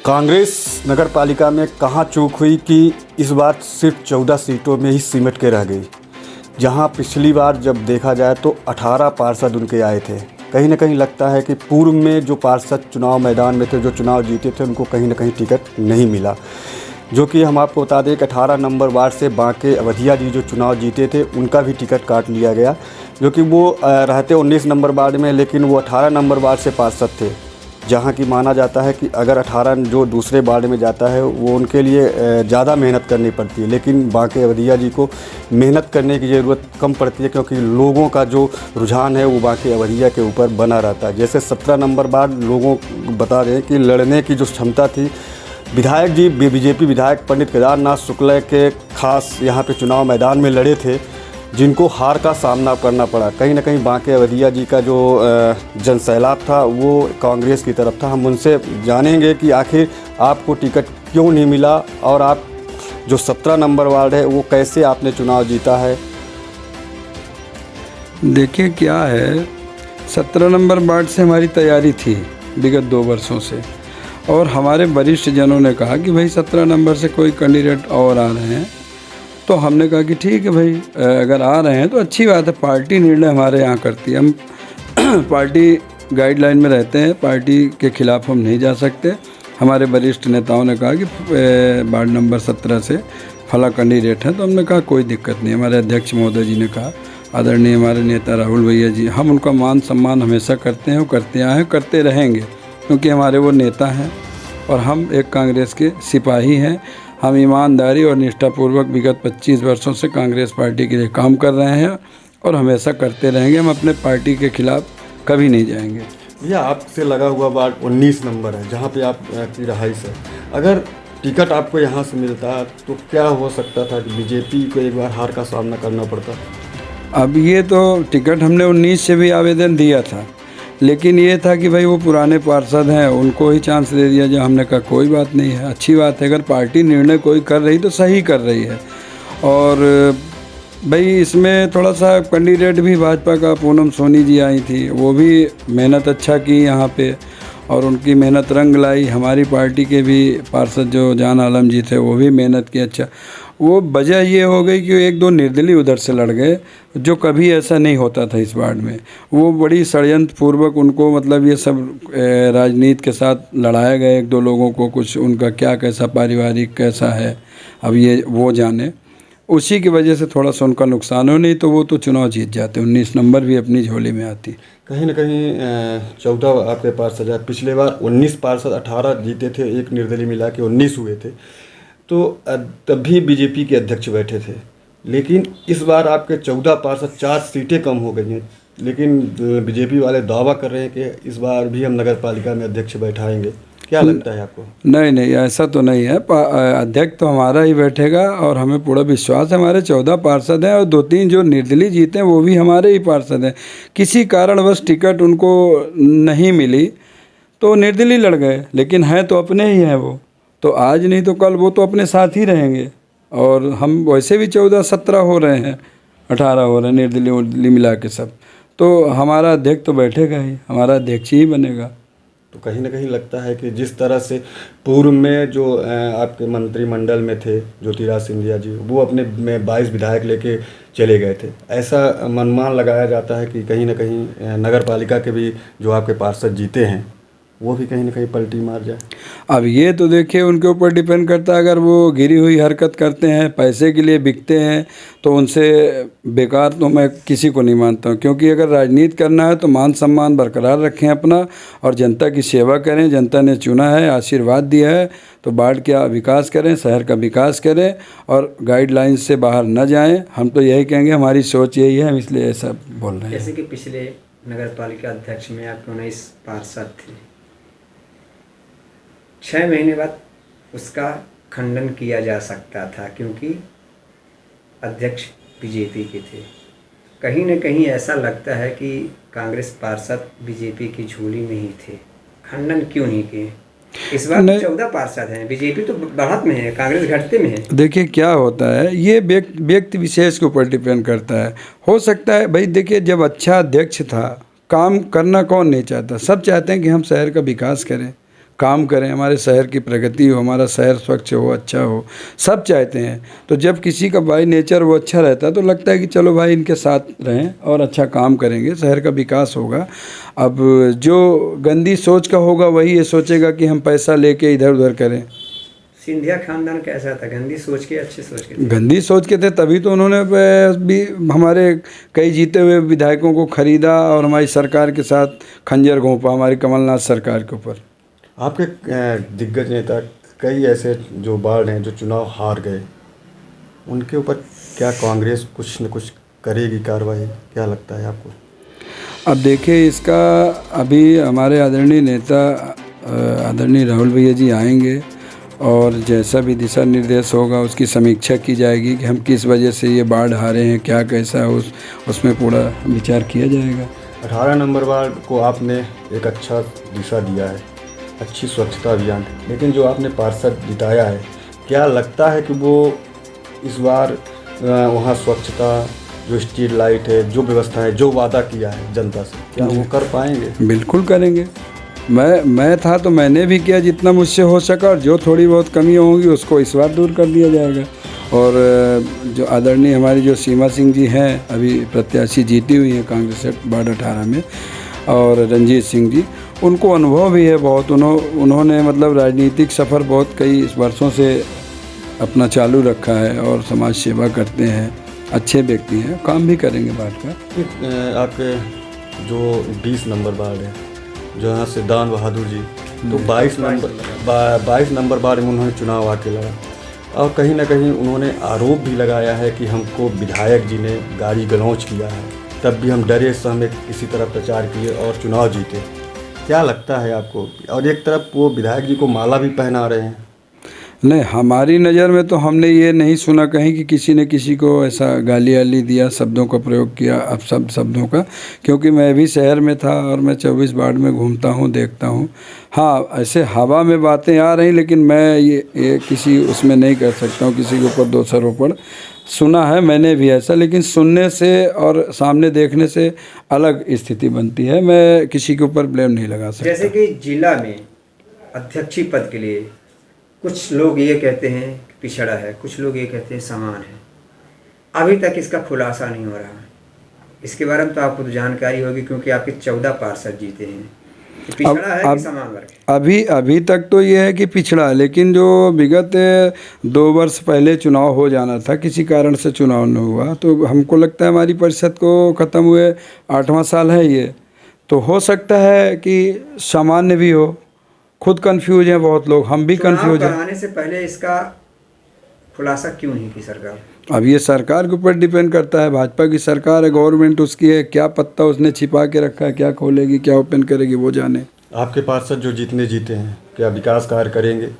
कांग्रेस नगर पालिका में कहाँ चूक हुई कि इस बार सिर्फ 14 सीटों में ही सिमट के रह गई, जहां पिछली बार जब देखा जाए तो 18 पार्षद उनके आए थे। कहीं ना कहीं लगता है कि पूर्व में जो पार्षद चुनाव मैदान में थे, जो चुनाव जीते थे, उनको कहीं ना कहीं टिकट नहीं मिला। जो कि हम आपको बता दें कि 18 नंबर वार्ड से बांके अवधिया जी जो चुनाव जीते थे, उनका भी टिकट काट लिया गया, जो कि वो रहते 19 नंबर वार्ड में, लेकिन वो 18 नंबर वार्ड से पार्षद थे। जहाँ की माना जाता है कि अगर 18 जो दूसरे वार्ड में जाता है वो उनके लिए ज़्यादा मेहनत करनी पड़ती है, लेकिन बांके अवधिया जी को मेहनत करने की ज़रूरत कम पड़ती है, क्योंकि लोगों का जो रुझान है वो बांके अवधिया के ऊपर बना रहता है। जैसे 17 नंबर वार्ड लोगों बता रहे हैं कि लड़ने की जो क्षमता थी, विधायक जी बीजेपी विधायक पंडित केदारनाथ शुक्ला के खास यहाँ पे चुनाव मैदान में लड़े थे, जिनको हार का सामना करना पड़ा। कहीं ना कहीं बांके अवधिया जी का जो जनसैलाब था वो कांग्रेस की तरफ था। हम उनसे जानेंगे कि आखिर आपको टिकट क्यों नहीं मिला और आप जो 17 नंबर वार्ड है वो कैसे आपने चुनाव जीता है। देखिए क्या है, 17 नंबर वार्ड से हमारी तैयारी थी विगत 2 वर्षों से, और हमारे वरिष्ठ जनों ने कहा कि भाई 17 नंबर से कोई कैंडिडेट और आ रहे हैं, तो हमने कहा कि ठीक है भाई, अगर आ रहे हैं तो अच्छी बात है। पार्टी निर्णय हमारे यहाँ करती है, हम पार्टी गाइडलाइन में रहते हैं, पार्टी के खिलाफ हम नहीं जा सकते। हमारे वरिष्ठ नेताओं ने कहा कि वार्ड नंबर 17 से फला कैंडिडेट हैं, तो हमने कहा कोई दिक्कत नहीं। हमारे अध्यक्ष महोदय जी ने कहा, आदरणीय हमारे नेता राहुल भैया जी, हम उनका मान सम्मान हमेशा करते हैं और करते आए हैं, करते रहेंगे, क्योंकि हमारे वो नेता हैं और हम एक कांग्रेस के सिपाही हैं। हम ईमानदारी और निष्ठापूर्वक विगत 25 वर्षों से कांग्रेस पार्टी के लिए काम कर रहे हैं और हमेशा करते रहेंगे। हम अपने पार्टी के खिलाफ कभी नहीं जाएंगे। भैया, आपसे लगा हुआ वार्ड 19 नंबर है, जहाँ पे आपकी रहाइश है। अगर टिकट आपको यहाँ से मिलता तो क्या हो सकता था कि बीजेपी को एक बार हार का सामना करना पड़ता? अब ये तो टिकट हमने 19 से भी आवेदन दिया था, लेकिन ये था कि भाई वो पुराने पार्षद हैं, उनको ही चांस दे दिया जाए। हमने कहा कोई बात नहीं है, अच्छी बात है, अगर पार्टी निर्णय कोई कर रही तो सही कर रही है। और भाई इसमें थोड़ा सा कैंडिडेट भी भाजपा का पूनम सोनी जी आई थी, वो भी मेहनत अच्छा की यहाँ पे और उनकी मेहनत रंग लाई। हमारी पार्टी के भी पार्षद जो जान आलम जी थे, वो भी मेहनत की अच्छा। वो वजह ये हो गई कि 1-2 निर्दलीय उधर से लड़ गए, जो कभी ऐसा नहीं होता था इस वार्ड में। वो बड़ी षड्यंत्र पूर्वक उनको, मतलब ये सब राजनीति के साथ लड़ाया गया 1-2 लोगों को, कुछ उनका क्या कैसा पारिवारिक कैसा है अब ये वो जाने, उसी की वजह से थोड़ा सा उनका नुकसान हो, नहीं तो वो तो चुनाव जीत जाते। 19 नंबर भी अपनी झोली में आती। कहीं ना कहीं 14 आपके पार्षद है, पिछले बार 19 पार्षद 18 जीते थे, एक निर्दलीय मिला के 19 हुए थे, तो तब भी बीजेपी के अध्यक्ष बैठे थे। लेकिन इस बार आपके 14 पार्षद 4 सीटें कम हो गई हैं, लेकिन बीजेपी वाले दावा कर रहे हैं कि इस बार भी हम नगर पालिका में अध्यक्ष बैठाएंगे। क्या लगता है आपको? नहीं, ऐसा तो नहीं है। अध्यक्ष तो हमारा ही बैठेगा और हमें पूरा विश्वास है। हमारे 14 पार्षद हैं और 2-3 जो निर्दलीय जीते हैं वो भी हमारे ही पार्षद हैं। किसी कारणवश टिकट उनको नहीं मिली तो निर्दलीय लड़ गए, लेकिन हैं तो अपने ही हैं वो, तो आज नहीं तो कल वो तो अपने साथ ही रहेंगे। और हम वैसे भी 14-17 हो रहे हैं, 18 हो रहे हैं, निर्दलीय मिला के सब, तो हमारा अध्यक्ष तो बैठेगा ही, हमारा अध्यक्ष ही बनेगा। तो कहीं ना कहीं लगता है कि जिस तरह से पूर्व में जो आपके मंत्रिमंडल में थे ज्योतिराज सिंधिया जी, वो अपने में 22 विधायक लेके चले गए थे, ऐसा अनुमान लगाया जाता है कि कहीं ना कहीं नगर पालिका के भी जो आपके पार्षद जीते हैं वो भी कहीं ना कहीं पलटी मार जाए। अब ये तो देखिए उनके ऊपर डिपेंड करता है। अगर वो गिरी हुई हरकत करते हैं, पैसे के लिए बिकते हैं, तो उनसे बेकार तो मैं किसी को नहीं मानता हूँ। क्योंकि अगर राजनीति करना है तो मान सम्मान बरकरार रखें अपना और जनता की सेवा करें। जनता ने चुना है, आशीर्वाद दिया है, तो वार्ड का विकास करें, शहर का विकास करें और गाइडलाइन से बाहर न जाएं। हम तो यही कहेंगे, हमारी सोच यही है, हम इसलिए ऐसा बोल रहे हैं। जैसे कि पिछले नगर पालिका अध्यक्ष में आपके 19 पार्षद थे, 6 महीने बाद उसका खंडन किया जा सकता था, क्योंकि अध्यक्ष बीजेपी के थे। कहीं न कहीं ऐसा लगता है कि कांग्रेस पार्षद बीजेपी की झोली में ही थे, खंडन क्यों नहीं किए? इस बार 14 पार्षद हैं, बीजेपी तो बढ़त में है, कांग्रेस घटते में है। देखिए क्या होता है, ये व्यक्ति विशेष के ऊपर डिपेंड करता है। हो सकता है भाई, देखिए जब अच्छा अध्यक्ष था, काम करना कौन नहीं चाहता, सब चाहते हैं कि हम शहर का विकास करें, काम करें, हमारे शहर की प्रगति हो, हमारा शहर स्वच्छ हो, अच्छा हो, सब चाहते हैं। तो जब किसी का बाई नेचर वो अच्छा रहता है तो लगता है कि चलो भाई इनके साथ रहें और अच्छा काम करेंगे, शहर का विकास होगा। अब जो गंदी सोच का होगा वही ये सोचेगा कि हम पैसा लेके इधर उधर करें। सिंधिया खानदान कैसा था? गंदी सोच के, अच्छी सोच के? गंदी सोच के थे, तभी तो उन्होंने भी हमारे कई जीते हुए विधायकों को खरीदा और हमारी सरकार के साथ खंजर घोंपा, हमारी कमलनाथ सरकार के ऊपर। आपके दिग्गज नेता कई ऐसे जो बाढ़ हैं जो चुनाव हार गए, उनके ऊपर क्या कांग्रेस कुछ न कुछ करेगी कार्रवाई, क्या लगता है आपको? अब देखिए, इसका अभी हमारे आदरणीय नेता आदरणीय राहुल भैया जी आएंगे और जैसा भी दिशा निर्देश होगा उसकी समीक्षा की जाएगी कि हम किस वजह से ये बाढ़ हारे हैं, क्या कैसा है, उसमें पूरा विचार किया जाएगा। 18 नंबर वार्ड को आपने एक अच्छा दिशा दिया है, अच्छी स्वच्छता अभियान, लेकिन जो आपने पार्षद जिताया है, क्या लगता है कि वो इस बार वहाँ स्वच्छता, जो स्ट्रीट लाइट है, जो व्यवस्था है, जो वादा किया है जनता से, क्या वो कर पाएंगे? बिल्कुल करेंगे। मैं था तो मैंने भी किया जितना मुझसे हो सका, और जो थोड़ी बहुत कमी होंगी उसको इस बार दूर कर दिया जाएगा। और जो आदरणीय हमारी जो सीमा सिंह जी हैं, अभी प्रत्याशी जीती हुई हैं कांग्रेस से वार्ड 18 में, और रंजीत सिंह जी, उनको अनुभव भी है बहुत। उन्होंने मतलब राजनीतिक सफ़र बहुत कई वर्षों से अपना चालू रखा है और समाज सेवा करते हैं, अच्छे व्यक्ति हैं, काम भी करेंगे वार्ड का। आपके जो 20 नंबर वार्ड है, जो यहाँ से दान बहादुर जी, तो 22 नंबर वार्ड में उन्होंने चुनाव आके लड़ा, और कहीं ना कहीं उन्होंने आरोप भी लगाया है कि हमको विधायक जी ने गाली गलौज किया है, तब भी हम डरे सहमे किसी तरह प्रचार किए और चुनाव जीते। क्या लगता है आपको? और एक तरफ वो विधायक जी को माला भी पहना रहे हैं। नहीं, हमारी नज़र में तो हमने ये नहीं सुना कहीं कि किसी ने किसी को ऐसा गाली वाली दिया, शब्दों का प्रयोग किया, अब सब शब्दों का, क्योंकि मैं भी शहर में था और मैं 24 वार्ड में घूमता हूँ, देखता हूँ। हाँ, ऐसे हवा में बातें आ रही, लेकिन मैं ये किसी उसमें नहीं कर सकता हूँ किसी के ऊपर दोषारोपण। सुना है मैंने भी ऐसा, लेकिन सुनने से और सामने देखने से अलग स्थिति बनती है। मैं किसी के ऊपर ब्लेम नहीं लगा सकता। जैसे कि जिला में अध्यक्षी पद के लिए कुछ लोग ये कहते हैं कि पिछड़ा है, कुछ लोग ये कहते हैं समान है। अभी तक इसका खुलासा नहीं हो रहा है। इसके बारे में तो आपको तो जानकारी होगी, क्योंकि आपके 14 पार्षद जीते हैं। कि पिछड़ा है कि समान वर्ग है? अभी तक तो ये है कि पिछड़ा, लेकिन जो विगत 2 वर्ष पहले चुनाव हो जाना था, किसी कारण से चुनाव न हुआ, तो हमको लगता है हमारी परिषद को ख़त्म हुए 8वां साल है ये, तो हो सकता है कि सामान्य भी हो। खुद कंफ्यूज हैं बहुत लोग, हम भी कंफ्यूज हैं। कराने से पहले इसका खुलासा क्यों नहीं की सरकार? अब ये सरकार के ऊपर डिपेंड करता है। भाजपा की सरकार है, गवर्नमेंट उसकी है, क्या पत्ता उसने छिपा के रखा है, क्या खोलेगी, क्या ओपन करेगी, वो जाने। आपके पार्षद जो जितने जीते हैं, क्या विकास कार्य करेंगे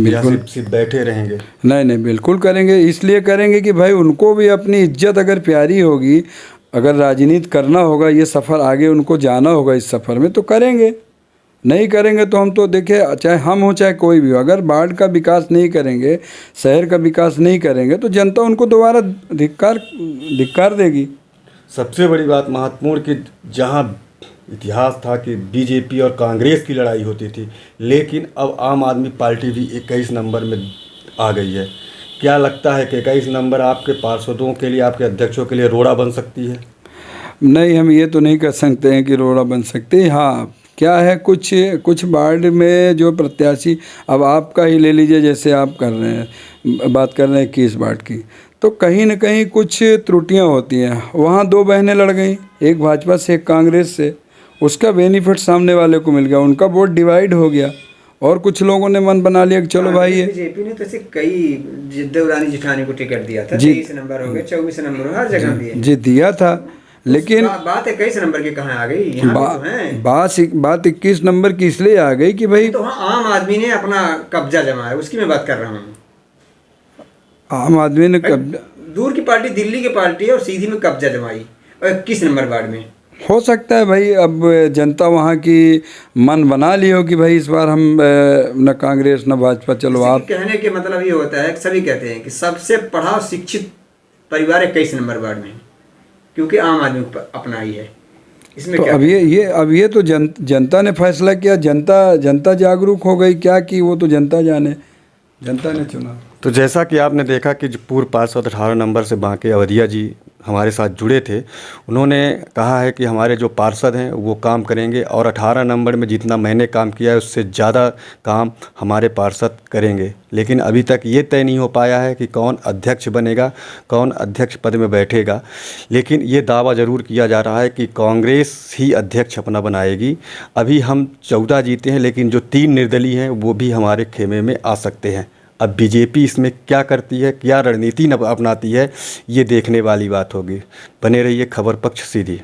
या सिर्फ बैठे रहेंगे? नहीं, बिल्कुल करेंगे। इसलिए करेंगे कि भाई उनको भी अपनी इज्जत अगर प्यारी होगी, अगर राजनीति करना होगा, ये सफ़र आगे उनको जाना होगा, इस सफ़र में तो करेंगे। नहीं करेंगे तो हम तो देखिए, चाहे हम हो चाहे कोई भी हो, अगर वार्ड का विकास नहीं करेंगे, शहर का विकास नहीं करेंगे, तो जनता उनको दोबारा धिक्कार देगी। सबसे बड़ी बात महत्वपूर्ण कि जहां इतिहास था कि बीजेपी और कांग्रेस की लड़ाई होती थी, लेकिन अब आम आदमी पार्टी भी 21 नंबर में आ गई है। क्या लगता है कि 21 नंबर आपके पार्षदों के लिए, आपके अध्यक्षों के लिए रोड़ा बन सकती है? नहीं, हम ये तो नहीं कर सकते हैं कि रोड़ा बन सकते हैं। हाँ, क्या है, कुछ वार्ड में जो प्रत्याशी, अब आपका ही ले लीजिए, जैसे आप कर रहे हैं, बात कर रहे हैं 21 वार्ड की, तो कहीं न कहीं कुछ त्रुटियां होती हैं। वहाँ 2 बहनें लड़ गई, एक भाजपा से एक कांग्रेस से, उसका बेनिफिट सामने वाले को मिल गया, उनका वोट डिवाइड हो गया, और कुछ लोगों ने मन बना लिया कि चलो भाई ये। बीजेपी ने तो ऐसे कई देवरानी जिठानी को टिकट दिया था, 23 नंबर हो गए, 24 नंबर हर जगह दिए जी दिया था, लेकिन बात 21 नंबर की कहाँ आ गई? यहाँ तो है बात 21 नंबर की इसलिए आ गई कि भाई तो हाँ, आम आदमी ने अपना कब्जा जमाया, उसकी मैं बात कर रहा हूँ। आम आदमी ने कब्जा, दूर की पार्टी दिल्ली की पार्टी है, और सीधी में कब्जा जमाई, और 21 नंबर वार्ड में। हो सकता है भाई, अब जनता वहाँ की मन बना ली हो कि भाई इस बार हम न कांग्रेस न भाजपा, चलो आप। कहने के मतलब ये होता है, सभी कहते हैं कि सबसे पढ़ा शिक्षित परिवार 21 नंबर वार्ड में, क्योंकि आम आदमी अपना ही है। इसमें तो क्या अब ये तो जनता ने फैसला किया, जनता जागरूक हो गई, क्या की वो तो जनता जाने, जनता ने चुना। तो जैसा कि आपने देखा कि जो पूर्व पार्षद 18 नंबर से बांके अवधिया जी हमारे साथ जुड़े थे, उन्होंने कहा है कि हमारे जो पार्षद हैं वो काम करेंगे और 18 नंबर में जितना मैंने काम किया है उससे ज़्यादा काम हमारे पार्षद करेंगे। लेकिन अभी तक ये तय नहीं हो पाया है कि कौन अध्यक्ष बनेगा, कौन अध्यक्ष पद में बैठेगा। लेकिन ये दावा ज़रूर किया जा रहा है कि कांग्रेस ही अध्यक्ष अपना बनाएगी। अभी हम 14 जीते हैं, लेकिन जो 3 निर्दलीय हैं वो भी हमारे खेमे में आ सकते हैं। अब बीजेपी इसमें क्या करती है, क्या रणनीति अपनाती है, ये देखने वाली बात होगी। बने रहिए खबर पक्ष सीधी।